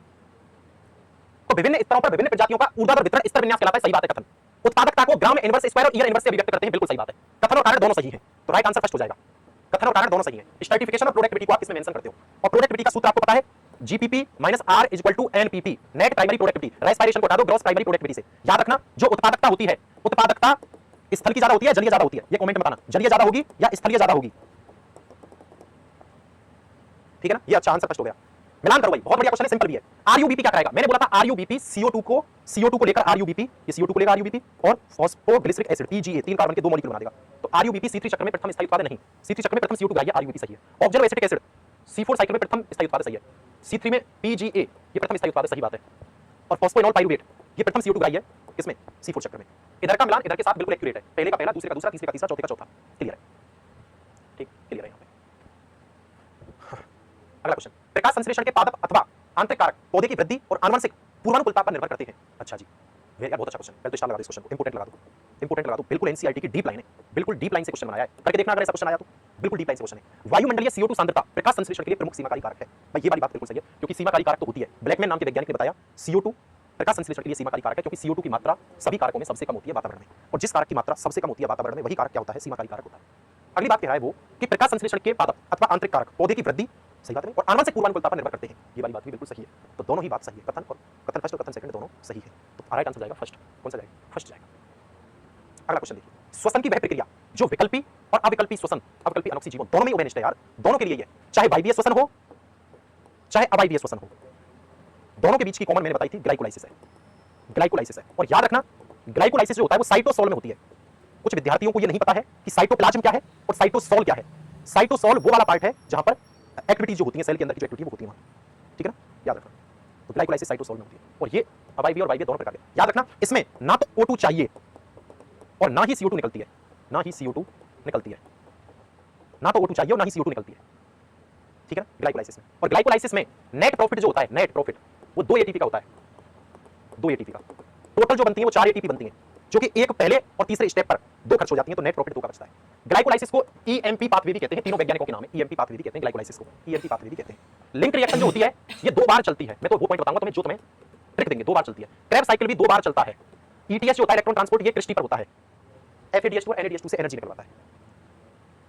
तो विभिन्न स्तरों पर विभिन्न प्रजातियों का ऊर्ध्वाधर वितरण स्तर विन्यास कहलाता है, सही बात है कथन। उत्पादकता को ग्राम इनवर्स स्क्वायर और ईयर इनवर्स से अभिव्यक्त करते हैं, बिल्कुल सही बात है, कथन और कारण दोनों सही है, तो राइट आंसर फर्स्ट हो जाएगा, कथन और कारण दोनों सही है। स्ट्रैटिफिकेशन और प्रोडक्टिविटी को आप इसमें मेंशन करते हो, और प्रोडक्टिविटी का सूत्र आपको पता है, GPP minus R equal to NPP, net primary productivity, respiration को हटा दो, ग्रॉस प्राइमरी प्रोडक्टिविटी से। याद रखना जो उत्पादकता होती है, उत्पादकता स्थल की ज्यादा होती है, जलीय ज्यादा होती है, ये कमेंट में बताना, जलीय ज्यादा होगी या स्थलीय ज्यादा होगी, ठीक है ना, ये अच्छा आंसर फर्स्ट हो गया। मिलान करो भाई, बहुत बढ़िया क्वेश्चन है, सिंपल भी है। आरयूबीपी क्या कराएगा, मैंने बोला था आरयूबीपी CO2 को लेकर आरयूबीपी, ये CO2 को लेकर आरयूबीपी और फॉस्फोग्लिसरिक एसिड PGA, 3 कार्बन के 2 मॉलिक्यूल बना देगा। तो आरयूबीपी C3 चक्र में प्रथम स्थायी उत्पादन नहीं, C3 चक्र में प्रथम CO2 का है, आरयूबीपी सही है। ऑक्जेलो एसिटिक एसिड C4 साइकिल में प्रथम स्थायी उत्पादन सही है, C3 में PGA ये प्रथम स्थायी उत्पाद है, सही बात है। और फॉस्फोइनॉल पाइरुवेट ये प्रथम CO2 ग्राही है किसमें, C4 चक्र में। इधर का मिलान इधर के साथ बिल्कुल एक्यूरेट है, पहले का पहला, दूसरे का दूसरा, तीसरे का तीसरा, चौथे का चौथा। क्लियर है, ठीक, क्लियर है यहाँ पे। अगला क्वेश्चन, प्रकाश संश्लेषण के पादप अथवा आंतरिक कारक पौधे की वृद्धि और आनुवंशिक पूर्वानुकूलता पर निर्भर करते हैं। अच्छा जी, यार बहुत अच्छा क्वेश्चन है, पहले तो स्टार लगा दो इस क्वेश्चन को, इंपोर्टेंट लगा दो, इंपोर्टेंट लगा दो, बिल्कुल एनसीईआरटी की डीप लाइन है, बिल्कुल डीप लाइन से क्वेश्चन बनाया है, करके देखना अगर ऐसा क्वेश्चन आया तो, बिल्कुल डीप लाइन से क्वेश्चन है। वायुमंडलीय CO2 सांद्रता प्रकाश संश्लेषण के लिए प्रमुख सीमाकारी कारक है। भाई ये वाली बात बिल्कुल सही है, क्योंकि सीमाकारी कारक तो होती है, ब्लैकमैन नाम के वैज्ञानिक ने बताया CO2 प्रकाश संश्लेषण के लिए सीमाकारी कारक है, क्योंकि CO2 की मात्रा सभी कारकों में सबसे कम होती है वातावरण में, और जिस कारक की मात्रा सबसे कम होती है वातावरण में वही कारक क्या होता है, सीमाकारी कारक होता है। अगली बात कह रहा है वो कि प्रकाश संश्लेषण के पादप अथवा आंतरिक कारक पौधे की वृद्धि, सही बात है, और आनुवंशिक पूर्वानुकूलता पर निर्भर करते हैं। ये वाली बात भी बिल्कुल सही है, तो दोनों ही बात सही है, कथन फर्स्ट और कथन सेकंड दोनों सही है, तो राइट आंसर जाएगा फर्स्ट। कौन सा जाएगा, फर्स्ट जाएगा। अगला क्वेश्चन देखिए, श्वसन की वह प्रक्रिया जो विकल्पी और अविकल्पी श्वसन, अविकल्पी अनोक्सी जीवों दोनों में उभयनिष्ठ है यार, दोनों के लिए है, चाहे वायवीय श्वसन हो चाहे अवायवीय श्वसन हो, दोनों के बीच की कॉमन मैंने बताई थी ग्लाइकोलाइसिस है, ग्लाइकोलाइसिस है। और याद रखना ग्लाइकोलाइसिस जो होता है वो साइटोसोल में होती है। कुछ विद्यार्थियों को ये नहीं पता है कि साइटोप्लाज्म क्या है और साइटोसोल क्या है। साइटोसोल वो वाला पार्ट है जहां पर एक्टिविटीज जो होती है सेल के अंदर की जो एक्टिविटी वो होती है वहां, ठीक है ना, याद रखना। तो ग्लाइकोलाइसिस साइटोसोल में होती है, और ये अवायवीय और वायवीय दोनों प्रकार के। याद रखना इसमें ना तो O2 चाहिए और ना ही CO2 निकलती है, ना ही CO2 निकलती है, ना तो O2 चाहिए और ना ही CO2 निकलती है, ठीक है ना, ग्लाइकोलाइसिस में। और ग्लाइकोलाइसिस में नेट प्रॉफिट जो होता है, नेट प्रॉफिट वो 2 ATP का होता है, 2 ATP का। टोटल जो बनती है वो 4 ATP बनती है, जो कि एक पहले और तीसरे स्टेप पर 2 खर्च हो जाती है, तो नेट प्रॉफिट 2 का बचता है। ग्लाइकोलाइसिस को EMP पाथवे भी कहते हैं, तीनों वैज्ञानिकों के नाम है, EMP पाथवे भी कहते हैं ग्लाइकोलाइसिस को, EMP पाथवे भी कहते हैं। लिंक रिएक्शन जो होती है ये 2 बार चलती है, मैं तो वो पॉइंट बताऊंगा तुम्हें जो तुम्हें ट्रिक देंगे, 2 बार चलती है। क्रेब साइकिल भी 2 बार चलता है। ETS जो होता है इलेक्ट्रॉन ट्रांसपोर्ट, ये क्रिस्टी पर होता है, FADH2 और NADH2 से एनर्जी निकलवाता है।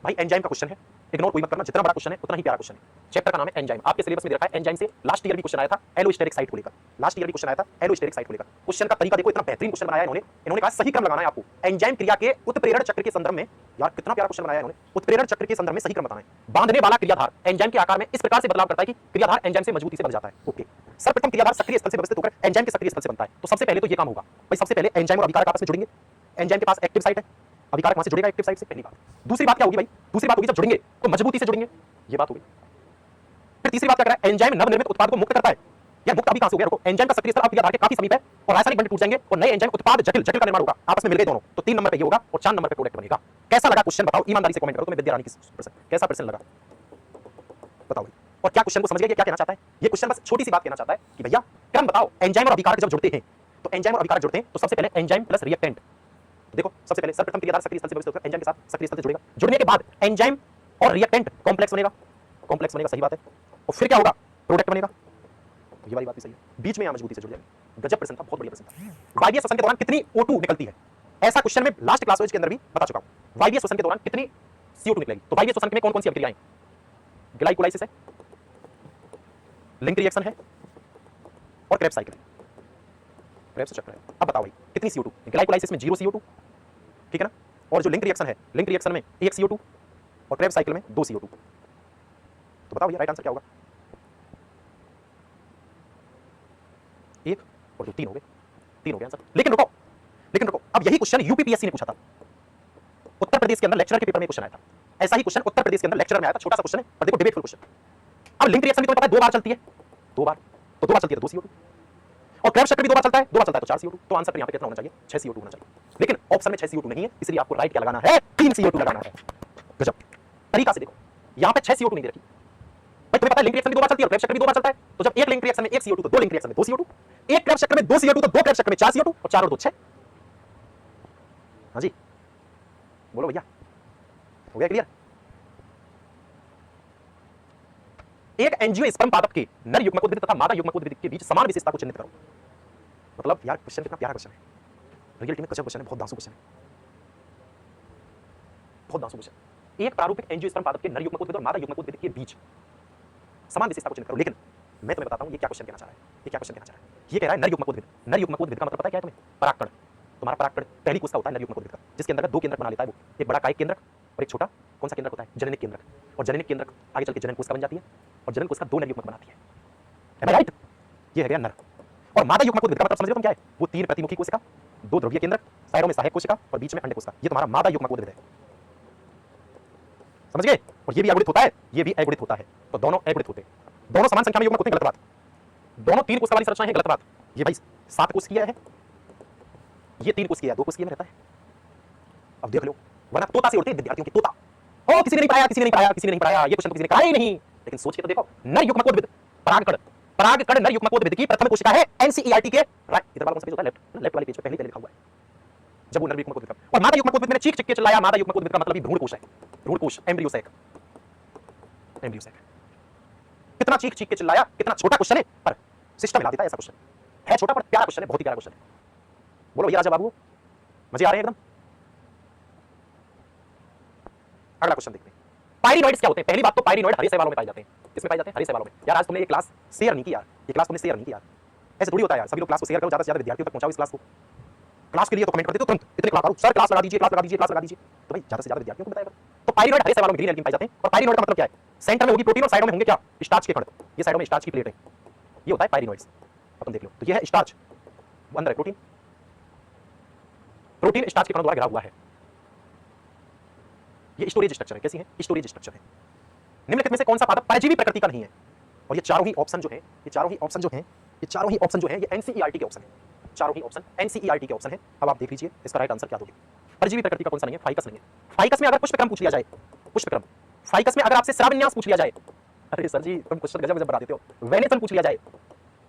भाई एंजाइम का क्वेश्चन है, इग्नोर कोई मत करना, जितना बड़ा क्वेश्चन है उतना ही प्यारा क्वेश्चन है। चैप्टर का नाम है एंजाइम, आपके सिलेबस में दे रखा है एंजाइम से लास्ट ईयर भी क्वेश्चन आया था एलोस्टेरिक साइट को लेकर, लास्ट ईयर भी क्वेश्चन आया था एलोस्टेरिक साइट को लेकर। क्वेश्चन का तरीका देखो, इतना बेहतरीन क्वेश्चन बनाया इन्होंने, इन्होंने कहा सही क्रम लगाना है आपको एंजाइम क्रिया के उत्प्रेरण चक्र के संदर्भ में। यार कितना प्यारा क्वेश्चन बनाया इन्होंने, उत्प्रेरण चक्र के संदर्भ में सही क्रम बताना है। बांधने वाला क्रियाधार एंजाइम के आकार में इस प्रकार से बदलाव करता है कि क्रियाधार एंजाइम से मजबूती से बन जाता है। ओके, सर्वप्रथम क्रियाधार सक्रिय स्थल से व्यवस्थित होकर एंजाइम के सक्रिय स्थल से बनता है, तो सबसे पहले तो ये काम होगा भाई, सबसे पहले एंजाइम और अभिकारक आपस में जुड़ेंगे, एंजाइम के पास एक्टिव साइट है, अभिकारक वहां से जुड़ेगा एक्टिव साइट से, पहली बात। दूसरी बात क्या होगी भाई, दूसरी बात होगी जब जुड़ेंगे तो मजबूती से जुड़ेंगे, ये बात होगी। फिर तीसरी बात क्या कर रहा है, एंजाइम नवनिर्मित उत्पाद को मुक्त करता है। यार मुक्त अभी कहां से हो गया, रुको, एंजाइम का सक्रिय स्थल क्रियाधार के काफी समीप है और रासायनिक बंधन टूट जाएंगे और नए एंजाइम उत्पाद जटिल जटिल का निर्माण होगा, आपस में मिल गए दोनों, तो 3 नंबर पे ये होगा और 4 नंबर पे प्रोडक्ट बनेगा। कैसा लगा क्वेश्चन बताओ, ईमानदारी से कमेंट करो, तुम्हें विद्या रानी की कैसा प्रश्न लगा बताओ। और क्या क्वेश्चन को समझ गए, क्या कहना चाहता है ये क्वेश्चन, बस छोटी सी बात कहना चाहता है कि भैया क्रम बताओ, एंजाइम और अभिकारक जब जुड़ते हैं तो एंजाइम और अभिकारक जुड़ते हैं तो सबसे पहले एंजाइम प्लस रिएक्टेंट, देखो सबसे पहले सर्वप्रथम क्रियाधार सक्रिय स्थल से व्यवस्थित होकर एंजाइम के साथ सक्रिय स्थल से जुड़ेगा, जुड़ने के बाद एंजाइम और रिएक्टेंट कॉम्प्लेक्स बनेगा, कॉम्प्लेक्स बनेगा, सही बात है। और फिर क्या होगा, प्रोडक्ट बनेगा, ये वाली बात भी सही है। बीच में यहां मजबूती से जुड़ जाएंगे, गजब प्रश्न था, बहुत बढ़िया प्रश्न था। वायवीय श्वसन के दौरान कितनी O2 निकलती है, ऐसा क्वेश्चन मैं लास्ट क्लास के अंदर भी बता चुका हूं। वायवीय श्वसन के दौरान कितनी CO2 निकलेगी, तो वायवीय श्वसन में कौन कौन सी अभिक्रियाएं, ग्लाइकोलाइसिस है, लिंक रिएक्शन है और क्रेब साइकिल है, क्रेब्स चक्र है। अब बताओ भाई कितनी CO2, ग्लाइकोलाइसिस में 0 CO2, ठीक है ना, और जो लिंक रिएक्शन है, लिंक रिएक्शन में 1 CO2 और क्रेब साइकिल में 2 CO2, तो बताओ ये राइट आंसर क्या होगा, 1 और 2, 3 हो गए, 3 हो गए आंसर। लेकिन रुको, अब यही क्वेश्चन यूपीपीएससी ने पूछा था, उत्तर प्रदेश के अंदर लेक्चरर के पेपर में क्वेश्चन आया था, ऐसा ही क्वेश्चन उत्तर प्रदेश के अंदर लेक्चरर में आया था, छोटा सा क्वेश्चन है और देखो डिबेटफुल क्वेश्चन। अब लिंक रिएक्शन भी तुम्हें पता है 2 बार चलती है, 2 बार, तो 2 बार चलती है तो 2 CO2, और क्रेब चक्र भी 2 बार चलता है, 2 बार चलता है तो 4 CO2, तो आंसर पर यहां पे कितना होना चाहिए, 6 CO2 होना चाहिए। लेकिन ऑप्शन में 6 CO2 नहीं है, इसलिए आपको राइट क्या लगाना है, 3 CO2 लगाना है। गजब तरीका से देखो, यहां पे 6 CO2 नहीं दे रखी भाई, तुम्हें पता है लिंक रिएक्शन भी 2 बार चलती है और क्रेब चक्र भी 2 बार चलता है, तो जब एक लिंक रिएक्शन में 1 CO2 तो 2 लिंक रिएक्शन में 2 CO2, एक क्रेब चक्र में 2 CO2 तो 2 क्रेब चक्र में 4 CO2 और 4 और 2 6। हां जी बोलो भैया, हो गया क्लियर। एक एंजियोस्पर्म पादप के नर युग्मकोद्भिद तथा मादा युग्मकोद्भिद के बीच समान विशेषता को चिह्नित करो। मतलब यार क्वेश्चन कितना प्यारा क्वेश्चन है, रियलिटी में गजब क्वेश्चन है, बहुत दांसू क्वेश्चन है, बहुत दांसू क्वेश्चन। एक प्रारूपिक एंजियोस्पर्म पादप के नर युग्मकोद्भिद और मादा युग्मकोद्भिद के बीच समान विशेषता को चिह्नित करो। लेकिन मैं तुम्हें बताता हूं ये क्या क्वेश्चन कहना चाह रहा है, ये क्या क्वेश्चन कहना चाह रहा है। ये कह रहा है नर युग्मकोद्भिद, नर युग्मकोद्भिद का मतलब पता है क्या है तुम्हें, परागकण। तुम्हारा परागकण पहली कोशिका होता है नर युग्मकोद्भिद का, जिसके अंदर 2 केंद्रक बना लेता है वो, एक बड़ा कायिक केंद्रक और एक छोटा कौन सा केंद्रक होता है, जननिक केंद्रक। और जननिक केंद्रक आगे चल के जनन कोशिका बन जाती है और जनन कोशिका 2 नर युग्मक बनाती है राइट। ये है गया नर। और मादा युग्मकोद्भिद का मतलब समझ रहे हो तुम क्या है, वो 3 प्रतिमुखी कोशिका, 2 ध्रुवीय केंद्रक, साइडों में सहायक कोशिका और बीच में अंड कोशिका, ये तुम्हारा मादा युग्मकोद्भिद है, समझ गए। और ये भी अगुणित होता है, ये भी अगुणित होता है, तो दोनों अगुणित होते हैं। दोनों समान संख्या में युग्मक होते हैं, गलत बात। दोनों 3 कोशिका वाली संरचना है, गलत बात। ये भाई 7 कोशिकीय है, ये 3 कोशिकीय है, 2 कोशिकीय में रहता है। अब देख लो, वरना तोता से उड़ते हैं विद्यार्थियों की, तोता। ओ किसी ने नहीं पढ़ाया, किसी ने नहीं पढ़ाया, किसी ने नहीं पढ़ाया, ये क्वेश्चन तो किसी ने कराया ही नहीं। लेकिन सोच के तो देखो, नर युग्मकोद्भिद परागकण, परागकण नर युग्मकोद्भिद की प्रथम कोशिका है एनसीईआरटी के राइट। इधर वाला कौन सा पेज होता है? लेफ्ट वाले पेज पे पहले लिखा हुआ है जब वो नर युग्मकोद्भिद का। और मादा युग्मकोद्भिद मैंने चीख-चीख के चिल्लाया, मादा युग्मकोद्भिद का मतलब ही भ्रूणकोश है, भ्रूणकोश, एम्ब्रियो सैक, एम्ब्रियो सैक। कितना चीख-चीख के चिल्लाया, कितना छोटा क्वेश्चन है पर सिस्टम हिला देता है ऐसा क्वेश्चन है। छोटा पर प्यारा क्वेश्चन है, बहुत ही प्यारा क्वेश्चन है। बोलो भैया राजा बाबू, मजे आ रहे हैं एकदम। अगला क्वेश्चन देखते हैं, पायरिनॉइड्स क्या होते हैं? पहली बात तो पायरिनॉइड हरे शैवालों में पाए जाते हैं। किसमें पाए जाते हैं? हरे शैवालों में। यार आज तुमने ये क्लास शेयर नहीं की यार, ये क्लास तुमने शेयर नहीं की यार। ऐसे थोड़ी होता है यार, सभी लोग क्लास को शेयर करो, ज्यादा से ज्यादा विद्यार्थियों तक पहुंचाओ इस क्लास को। क्लास के लिए तो कमेंट करते हो तुरंत, इतने क्लास करो सर, क्लास लगा दीजिए, क्लास लगा दीजिए, क्लास लगा दीजिए, तो भाई ज्यादा से ज्यादा विद्यार्थियों को बताएगा। तो पायरिनॉइड हरे शैवालों में ग्रीन एल्गिन पाए जाते हैं। और पायरिनॉइड का मतलब क्या है? सेंटर में होगी प्रोटीन और साइडों में होंगे क्या? स्टार्च के खंड। ये साइडों में स्टार्च की प्लेट है, ये होता है पायरिनॉइड्स। अब तुम देख लो, तो ये है स्टार्च, अंदर है प्रोटीन, प्रोटीन स्टार्च के खंडों द्वारा घिरा हुआ है। ये स्टोरेज स्ट्रक्चर है। कैसी है? स्टोरेज स्ट्रक्चर है। निम्नलिखित में से कौन सा पादप परजीवी प्रकृति का नहीं है? और ये चारों ही ऑप्शन जो है, ये चारों ही ऑप्शन जो है, ये चारों ही ऑप्शन जो है, ये एनसीईआरटी के ऑप्शन है। चारों ही ऑप्शन एनसीईआरटी के ऑप्शन है। अब आप देख लीजिए इसका राइट आंसर क्या दोगे। परजीवी प्रकृति का कौन सा नहीं है? फाइकस नहीं है। फाइकस में अगर पुष्पक्रम पूछ लिया जाए, पुष्पक्रम, फाइकस में अगर आपसे श्रावन्यास पूछ लिया जाए, अरे सर जी तुम क्वेश्चन गजब गजब बना देते हो, वेनेसन पूछ लिया जाए,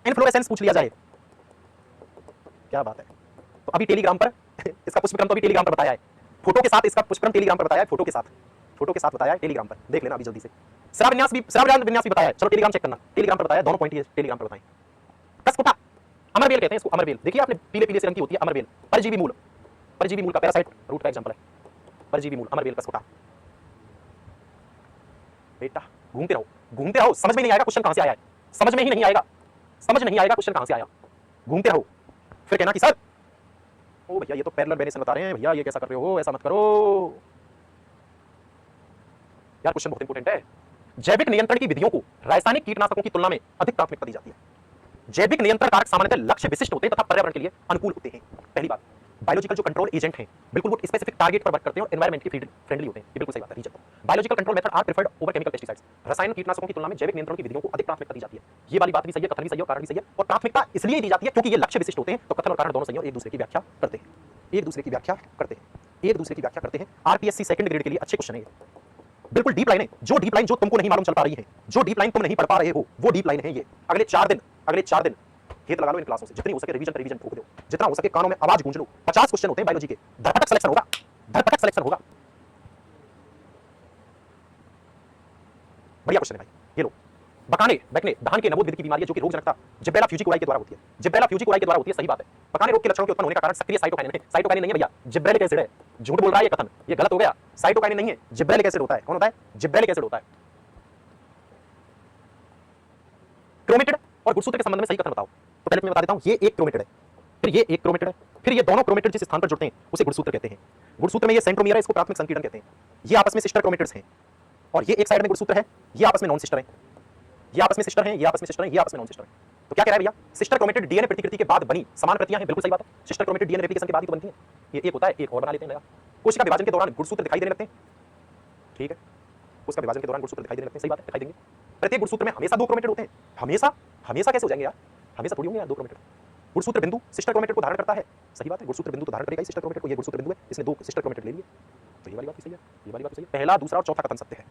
इन्फ्लोरेसेंस पूछ लिया जाए, क्या बात है। तो अभी टेलीग्राम पर इसका पुष्पक्रम तो अभी टेलीग्राम पर बताया है, फोटो के साथ इसका पुष्पक्रम टेलीग्राम पर बताया है, फोटो के साथ बताया है टेलीग्राम पर, देख लेना अभी जल्दी से। श्रावन्यास भी, श्रावण विन्यास भी बताया है, चलो टेलीग्राम चेक करना, टेलीग्राम पर बताया, दोनों पॉइंट ये टेलीग्राम पर बताएं। कसकुटा, अमरबेल कहते हैं इसको, अमरबेल। देखिए आपने पीले पीले से रंग की होती है अमरबेल। परजीवी मूल, परजीवी मूल का पैरासाइट रूट का एग्जांपल है, परजीवी मूल, अमरबेल, कसकुटा। बेटा घूमते रहो, समझ में नहीं आएगा क्वेश्चन कहां से आया है, समझ में ही नहीं आएगा, समझ नहीं आएगा क्वेश्चन कहां से आया, घूमते रहो। फिर कहना कि सर ओ भैया ये तो पैरेलल वेरिएशन बता रहे हैं, भैया ये कैसा कर रहे हो, ऐसा मत करो यार, क्वेश्चन बहुत इंपॉर्टेंट है। जैविक नियंत्रण की विधियों को रासायनिक कीटनाशकों की तुलना में अधिक प्राथमिकता दी जाती है। जैविक नियंत्रण कारक सामान्यतः लक्ष्य विशिष्ट होते हैं तथा पर्यावरण के लिए अनुकूल होते हैं। पहली बात, बायोलॉजिकल जो कंट्रोल एजेंट हैं बिल्कुल वो स्पेसिफिक टारगेट पर वर्क करते हैं और एनवायरमेंट की फ्रेंडली होते हैं, ये बिल्कुल सही बात है। Reason biological control method are preferred over chemical pesticides. रसायन कीटनाशकों की तुलना में जैविक नियंत्रण की विधियों को अधिक प्राथमिकता दी जाती है। ये वाली बात भी सही है, कथन भी सही है और कारण भी सही है। और प्राथमिकता इसलिए दी जाती है क्योंकि ये लक्ष्य विशिष्ट होते हैं, तो कथन और कारण दोनों सही और एक दूसरे की व्याख्या करते हैं, एक दूसरे की व्याख्या करते हैं, एक दूसरे की व्याख्या करते हैं। आरपीएससी सेकंड ग्रेड के लिए अच्छे क्वेश्चन है, बिल्कुल डीप लाइन है। जो डीप लाइन जो तुमको नहीं मालूम चल पा रही है, जो डीप लाइन तुम नहीं पढ़ पा रहे हो, वो डीप लाइन है ये। अगले 4 दिन खेत लगा लो इन क्लासों से, जितनी हो सके रिवीजन ठोक दो, जितना हो सके कानों में आवाज गूंज लो। 50 क्वेश्चन होते हैं बायोलॉजी के, धरपटक सिलेक्शन होगा, धरपटक सिलेक्शन होगा। बढ़िया क्वेश्चन है भाई, ये लो। बकाने बैकने धान के नवोद विधि की बीमारी है जो कि रोगजनकता जिब्रेला फ्यूजिकोराई के द्वारा होती है, जिब्रेला फ्यूजिकोराई के द्वारा होती है, सही बात है। बकाने रोग के लक्षणों के उत्पन्न होने का कारण सक्रिय साइटोकाइनिन है। साइटोकाइनिन नहीं है भैया, जिब्रेलिक एसिड है। झूठ बोल रहा है ये कथन, ये गलत हो गया। साइटोकाइनिन नहीं है, जिब्रेलिक एसिड होता है। कौन होता है? जिब्रेलिक एसिड होता है। क्रोमेटिड और गुणसूत्र के संबंध में सही कथन बताओ। तो पहले मैं बता देता हूं, ये एक क्रोमेटिड है, फिर ये एक क्रोमेटिड है, फिर ये दोनों क्रोमेटिड जिस स्थान पर जुड़ते हैं उसे गुणसूत्र कहते हैं। गुणसूत्र में ये सेंट्रोमियर है, इसको प्राथमिक संकीर्णन कहते हैं। ये आपस में सिस्टर क्रोमेटिड्स हैं और ये एक साइड में गुणसूत्र है, ये आपस में नॉन सिस्टर है, ये आपस में सिस्टर हैं, ये आपस में सिस्टर हैं, ये आपस में नॉन सिस्टर हैं। तो क्या कह रहा है भैया? सिस्टर क्रोमेटिड डीएनए प्रतिकृति के बाद बनी समान प्रतियां हैं, बिल्कुल सही बात है। सिस्टर क्रोमेटिड डीएनए रेप्लिकेशन के बाद ही तो बनती हैं। ये एक होता है, एक और बना लेते हैं नया। कोशिका विभाजन के दौरान गुणसूत्र दिखाई देने लगते हैं, ठीक है, कोशिका विभाजन के दौरान गुणसूत्र दिखाई देने लगते हैं, सही बात है, दिखाई देंगे। प्रत्येक गुणसूत्र में हमेशा 2 क्रोमेटिड होते हैं, हमेशा कैसे हो जाएंगे यार? हमेशा थोड़ी होंगे यार 2 क्रोमेटिड। गुणसूत्र बिंदु सिस्टर क्रोमेटिड को धारण करता है, सही बात है, गुणसूत्र बिंदु तो धारण करेगा सिस्टर क्रोमेटिड को। ये गुणसूत्र बिंदु है, इसने 2 सिस्टर क्रोमेटिड ले लिए, तो ये वाली बात भी सही है, ये वाली बात भी सही है। पहला, दूसरा और चौथा कथन सत्य है।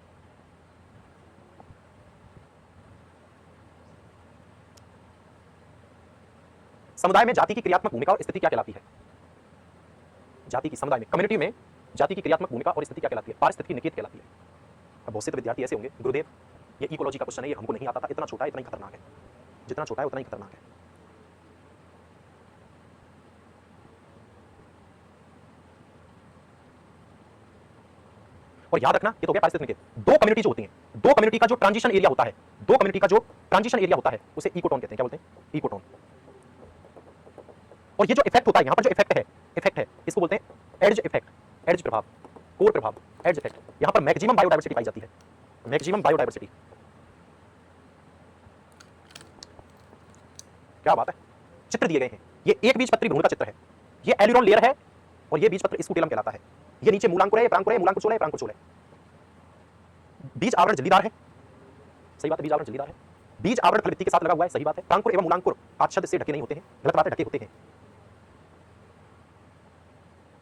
समुदाय में जाति की क्रियात्मक भूमिका और स्थिति क्या कहलाती है? जाति की, समुदाय में, कम्युनिटी में जाति की क्रियात्मक भूमिका और स्थिति क्या कहलाती है? पारिस्थितिकी निकेत कहलाती है। अब बहुत से तो विद्यार्थी ऐसे होंगे, गुरुदेव ये इकोलॉजी का क्वेश्चन है, ये हमको नहीं आता था, इतना छोटा है, इतना ही खतरनाक है, जितना छोटा है उतना ही खतरनाक है। और याद रखना, ये तो गया पारिस्थितिकी निकेत। 2 कम्युनिटी जो होती हैं, 2 कम्युनिटी का जो ट्रांजिशन एरिया होता है, 2 कम्युनिटी का जो ट्रांजिशन एरिया होता है उसे इकोटोन कहते हैं। क्या बोलते हैं? इकोटोन। और ये जो इफेक्ट होता है, यहां पर जो इफेक्ट है इसको बोलते हैं एड्ज इफेक्ट, एड्ज प्रभाव, कोर प्रभाव, एड्ज इफेक्ट। यहां पर मैक्सिमम बायोडायवर्सिटी पाई जाती है, मैक्सिमम बायोडायवर्सिटी। क्या बात है, चित्र दिए गए हैं। ये एक बीजपत्री भ्रूण का चित्र है, ये एल्यूरोन लेयर है और ये बीजपत्र स्कूटेलम कहलाता है। ये नीचे मूलांकुर है, ये प्रांकुर है, मूलांकुर चोल है, प्रांकुर चोल है। बीज आवरण झिल्लीदार है, सही बात है, बीज आवरण झिल्लीदार है। बीज आवरण फल भित्ति के साथ लगा हुआ है, सही बात है। अंकुर एवं मूलांकुर आच्छाद से ढके नहीं होते हैं, गलत बात है, ढके होते हैं।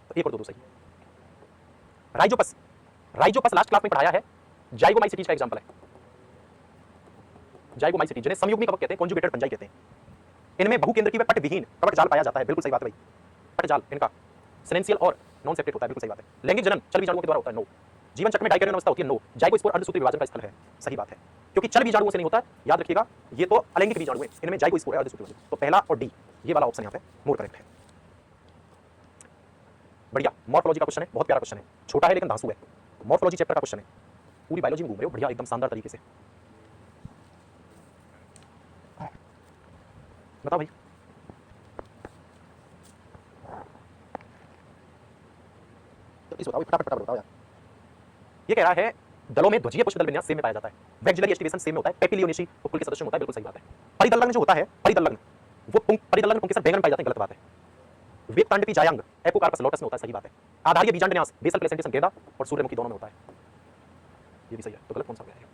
तो एक और दो सही। राइजोपस, राइजोपस लास्ट क्लास में पढ़ाया है, जाइगोमाइसिटीज का एग्जांपल है। जाइगोमाइसिटीज जिन्हें संयुग्मी कवक कहते हैं, कॉन्जुगेटेड फंजाई कहते हैं। इनमें बहुकेंद्र की व पट विहीन कवक जाल पाया जाता है, बिल्कुल सही बात है भाई। पट जाल इनका सेनेंशियल और नॉन सेप्टेट होता है, बिल्कुल सही बात है। लैंगिक जनन चल बीजाणुओं के द्वारा होता है, नो। जीवन चक्र में डाइकैरियन अवस्था होती है, नो। जाइगोस्पोर अर्धसूत्री विभाजन का स्थल है, सही बात है। क्योंकि चल बीजाणुओं से नहीं होता, याद रखिएगा, ये तो अलैंगिक बीजाणु हैं, इनमें जाइगोस्पोर है अर्धसूत्री विभाजन। तो पहला और डी ये वाला ऑप्शन यहाँ पे मोर करेक्ट है। बढ़िया, मॉर्फोलॉजी का क्वेश्चन है, बहुत प्यारा क्वेश्चन है, छोटा है लेकिन धांसू है। मॉर्फोलॉजी चैप्टर का क्वेश्चन है, पूरी बायोलॉजी में घूम रहे हो, बढ़िया एकदम शानदार तरीके से। बताओ भाई, तो बताओ, फटाफट फटाफट बताओ यार। ये कह रहा है दलों में ध्वजीय पुष्पदल विन्यास सेम में पाया जाता है, वैक्सिलरी एस्टिवेशन सेम में होता है, पेपिलियोनेसी उपकुल के सदस्य होता है, बिल्कुल सही बात है। परिदलग्न जो होता है, परिदलग्न वो परिदलग्न पुंकेसर बैंगन पाए जाते हैं, गलत बात है। वेदतांडवी जायंग एपोकार्पस लोटस में होता है, सही बात है। आधारीय बीजांडन्यास बेसल प्लेसेंटेशन गेंदा और सूर्यमुखी दोनों में होता है, ये भी सही है। तो गलत कौन सा हो गया?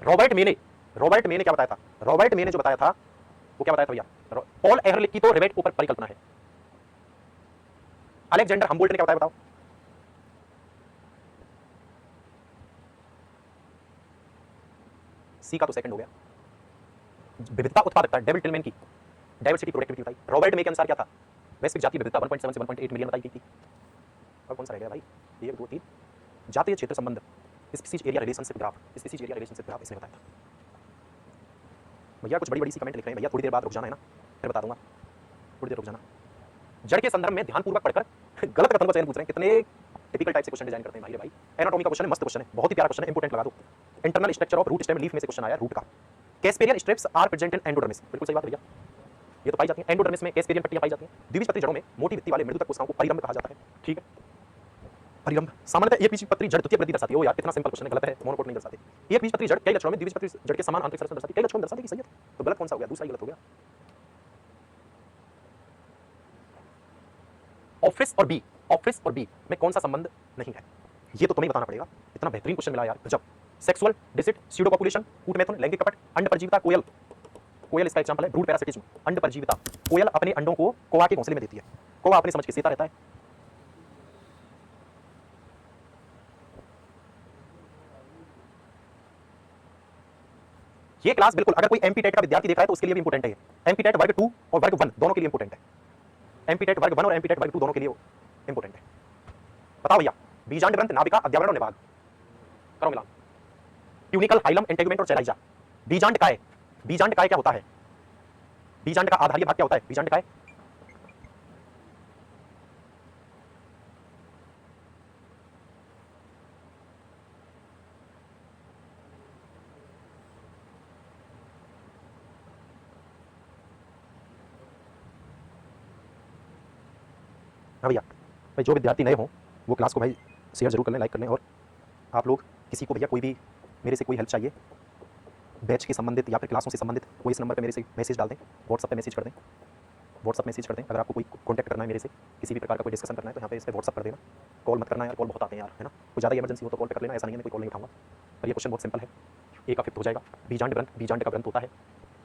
रॉबर्ट मेने, रॉबर्ट मेने क्या बताया था? रॉबर्ट मेने जो बताया था वो क्या बताया था भैया? पॉल एहरलिच की तो रिवेट ऊपर परिकल्पना है। अलेक्जेंडर हम्बोल्ट ने क्या बताया, बताओ? सी का तो सेकंड हो गया। विविधता उत्पादकता डेविड टिलमैन की डाइवर्सिटी प्रोडक्टिविटी बताई। रॉबर्ट मे के अनुसार क्या था? वैश्विक जातीय विविधता 1.7 से 1.8 मिलियन बताई गई थी। और कौन सा रह गया भाई? 1 2 3 जातीय क्षेत्र संबंध, species area relationship graph, species area relationship graph इसने बताया था। भैया कुछ बड़ी बड़ी सी कमेंट लिख रहे हैं भैया, थोड़ी देर बाद रुक जाना है ना, फिर बता दूंगा, थोड़ी देर रुक जाना। जड़ के संदर्भ में ध्यानपूर्वक पढ़कर गलत कथन का चयन पूछ रहे हैं, कितने टिपिकल टाइप से क्वेश्चन डिजाइन करते हैं भाई रे भाई। एनाटॉमी का क्वेश्चन है, मस्त क्वेश्चन है, बहुत ही प्यारा क्वेश्चन है, इंपोर्टेंट लगा दो। Internal structure of root stem leaf में से क्वेश्चन आया रूट का। Casparian strips are present in endodermis, बिल्कुल सही बात है भैया, ये तो पाई जाती है एंडोडर्मिस में, कैस्पेरियन पट्टियां पाई जाती हैं। द्विबीजपत्री जड़ों में मोटी भित्ति वाले मृदुतक कोशिकाओं को परिरंभ कहा जाता है, ठीक है। परिरंभ सामान्यतः एक बीजपत्री जड़ द्वितीय वृद्धि दर्शाती है। ओ यार कितना सिंपल क्वेश्चन है, गलत है, मोनोकोट नहीं दर्शाती। एक बीजपत्री जड़ कई लक्षणों में द्विबीजपत्री जड़ के समान आंतरिक संरचना दर्शाती है, कई लक्षणों में दर्शाती है, सही है। तो गलत कौन सा हो गया? दूसरा ही गलत हो गया। ऑफिस और बी, ऑफिस और बी में कौन सा संबंध नहीं है? ये तो तुम्हें बताना पड़ेगा, इतना बेहतरीन क्वेश्चन मिला यार, गजब। सेक्सुअल डिजिट, स्यूडो पॉपुलेशन, कूट मैथुन, लैंगिक कपट, अंड परजीविता, कोयल, कोयल इसका एग्जांपल है, ब्रूड पैरासिटिज्म, अंड परजीविता। कोयल अपने अंडों को कौवा के घोंसले में देती है, कौवा अपने समझ के सेता रहता है। ये क्लास बिल्कुल अगर कोई एमपी टेट का विद्यार्थी देख रहा है तो उसके लिए भी इंपोर्टेंट है। ये एमपी टेट वर्ग 2 और वर्ग 1 दोनों के लिए इंपोर्टेंट है। एमपी टेट वर्ग 1 और एमपी टेट वर्ग 2 दोनों के लिए इंपोर्टेंट है। बताओ भैया, बीजांड ग्रंथ, नाभिका, अध्यावरण और निभाग, करो मिलान। ट्यूनिकल, हाइलम, इंटेगुमेंट और चेराइजा। बीजांड काय, बीजांड काय क्या होता है? बीजांड का आधारीय भाग क्या होता है? बीजांड काय हाँ भैया, भाई जो विद्यार्थी नए हो वो क्लास को भाई शेयर जरूर कर लें, लाइक कर लें। और आप लोग किसी को भैया कोई भी मेरे से कोई हेल्प चाहिए बैच के संबंधित या फिर क्लासों से संबंधित, कोई इस नंबर पे मेरे से मैसेज डाल दें, व्हाट्सअप पे मैसेज कर दें, व्हाट्सअप मैसेज कर दें। अगर आपको कोई कॉन्टैक्ट करना है मेरे से, किसी भी प्रकार का कोई डिस्कशन करना है तो यहाँ पे इस पर व्हाट्सअप कर देना। कॉल मत करना यार, कॉल बहुत आते हैं यार, है ना। कोई ज़्यादा इमरजेंसी हो तो कॉल पे कर लेना, ऐसा नहीं है मैं कोई कॉल नहीं उठाऊंगा। और ये क्वेश्चन बहुत सिंपल है, ए का फिफ्थ हो जाएगा। बीजांड ग्रंथ, बीजांड का ग्रंथ होता है,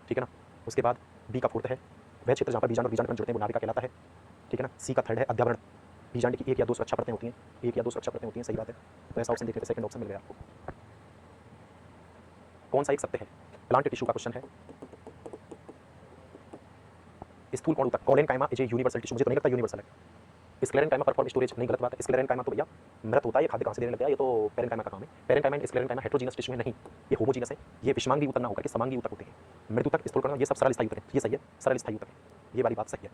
ठीक है ना। उसके बाद बी का फोर्थ है वह क्षेत्र जहाँ पर बीजांड और बीजांड ग्रंथ जुड़ते हैं वो नाभिका कहलाता है, ठीक है ना। सी का थर्ड है अध्यावरण, बीजांड की 1 या 2 सुरक्षा परतें होती हैं, 1 या 2 सुरक्षा परतें होती हैं, सही बात है। तो ऐसा ऑप्शन देखने पे सेकंड ऑप्शन मिल गया आपको। कौन सा एक सत्य है? प्लांट टिश्यू का क्वेश्चन है। स्थूल कोण ऊतक, कॉलेन कायमा इज ए यूनिवर्सल टिश्यू, मुझे तो नहीं लगता यूनिवर्सल है। स्क्लेरन कायमा परफॉर्म स्टोरेज, नहीं, गलत बात है। स्क्लेरन कायमा तो भैया मृत होता है, ये खाद्य कहाँ से देने लग गया, ये तो पेरेन कायमा का काम है। पेरेन कायमा एंड स्क्लेरन कायमा हेटेरोजीनस टिश्यू है, नहीं, ये होमोजीनस है। ये विषमांगी ऊतक ना होकर के समांगी ऊतक होते हैं। मृदुतक, स्थूल कोण, ये सब सरल स्थायी ऊतक है, ये सही है, सरल स्थायी ऊतक है, ये वाली बात सही है।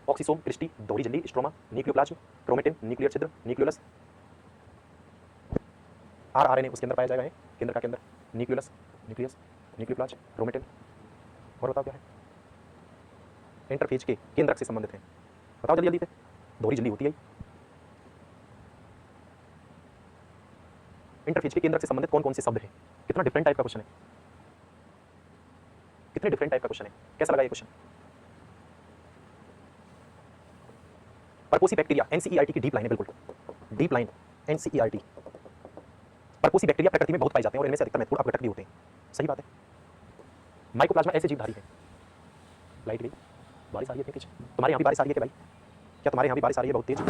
ऑक्सीसोम, क्रिस्टी, दोहरी झिल्ली, स्ट्रोमा, न्यूक्लियोप्लाज्म, क्रोमेटिन, न्यूक्लियर छिद्र, न्यूक्लियोलस, आरएनए उसके अंदर पाया जाएगा, केंद्र का केंद्र, न्यूक्लियोलस, न्यूक्लियस, न्यूक्लियोप्लाज्म, क्रोमेटिन। और बताओ क्या है? इंटरफेज के केंद्रक से संबंधित है, बताओ जल्दी जल्दी से। दोहरी झिल्ली होती है। इंटरफेज के केंद्रक से संबंधित कौन कौन से शब्द हैं? कितना डिफरेंट टाइप का क्वेश्चन है, कितने डिफरेंट टाइप का क्वेश्चन है, कैसा लगा ये क्वेश्चन? परपोसी बैक्टीरिया एनसीईआरटी की डीप लाइन है, बिल्कुल डीप लाइन एनसीईआरटी। परपोसी बैक्टीरिया प्रकृति में बहुत पाए जाते हैं और इनमें से अधिकतर महत्वपूर्ण अपघटक भी होते हैं। सही बात है। माइकोप्लाज्मा ऐसे जीवधारी है। लाइट गई, बारिश आ रही है, तुम्हारे यहाँ भी बारिश आ रही है क्या भाई? क्या तुम्हारे यहाँ भी बारिश आ रही है बहुत तेज?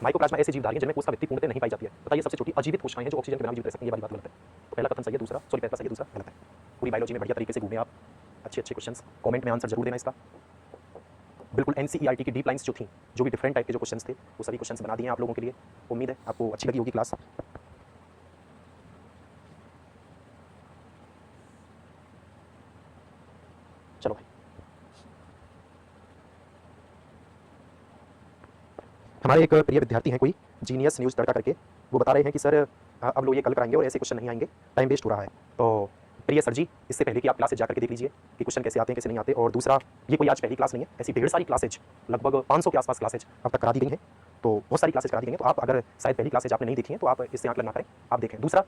माइकोप्लाज्मा ऐसे जीवधारी हैं जिनमें कोशिका भित्ति पूर्णतः नहीं पाई जाती है। बताइए सबसे छोटी अजीवित कोशिकाएं हैं जो ऑक्सीजन के बिना भी जीवित रह सकती हैं। ये वाली बात गलत है। तो पहला कथन सही है, दूसरा पहला सही है, दूसरा गलत है। पूरी बायोलॉजी में बढ़िया तरीके से घूमे आप। अच्छे क्वेश्चंस कमेंट में आंसर जरूर देना इसका। बिल्कुल एनसीईआरटी की डीप लाइंस जो थी, जो भी डिफरेंट टाइप के जो क्वेश्चंस थे, वो सभी क्वेश्चंस बना दिए आप लोगों के लिए। उम्मीद है आपको अच्छी लगी होगी क्लास। चलो भाई, हमारे एक प्रिय विद्यार्थी हैं कोई जीनियस न्यूज़ तड़का करके, वो बता रहे हैं कि सर अब लोग ये कल कराएंगे और ऐसे क्वेश्चन नहीं आएंगे, टाइम वेस्ट हो रहा है। तो प्रिय सर जी, इससे पहले कि आप क्लासेज जाकर के देख लीजिए कि क्वेश्चन कैसे आते हैं कैसे नहीं आते। और दूसरा, ये कोई आज पहली क्लास नहीं है, ऐसी ढेर सारी क्लासेज, लगभग 500 के आसपास क्लासेज अब तक करा दी गई हैं। तो बहुत सारी क्लासेज करा दी गई हैं। तो आप अगर शायद पहली क्लासेज आपने नहीं देखी हैं तो आप इससे आंकलन ना करें, आप देखें। दूसरा,